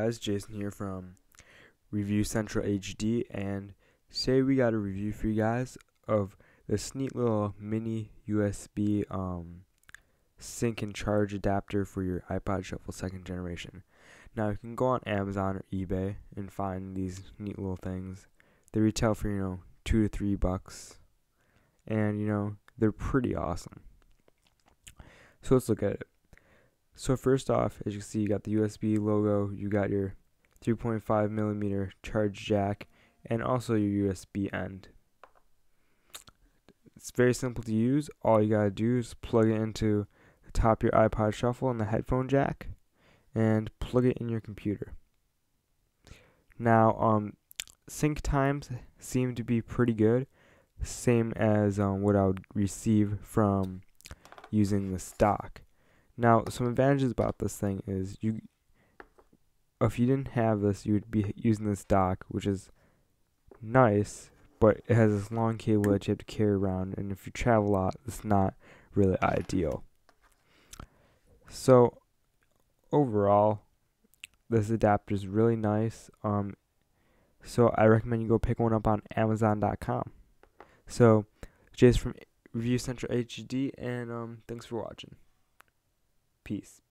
guys, Jason here from Review Central HD, and today we got a review for you guys of this neat little mini USB sync and charge adapter for your iPod Shuffle 2nd generation. Now you can go on Amazon or eBay and find these neat little things. They retail for $2 to $3, and they're pretty awesome. So let's look at it. So first off, as you can see, you got the USB logo, you got your 3.5mm charge jack, and also your USB end. It's very simple to use. All you gotta do is plug it into the top of your iPod Shuffle and the headphone jack, and plug it in your computer. Now, sync times seem to be pretty good, same as what I would receive from using the stock. Now, some advantages about this thing is if you didn't have this, you would be using this dock, which is nice, but it has this long cable that you have to carry around, and if you travel a lot, it's not really ideal. So, overall, this adapter is really nice. So I recommend you go pick one up on Amazon.com. So, Jason from Review Central HD, and thanks for watching. Peace.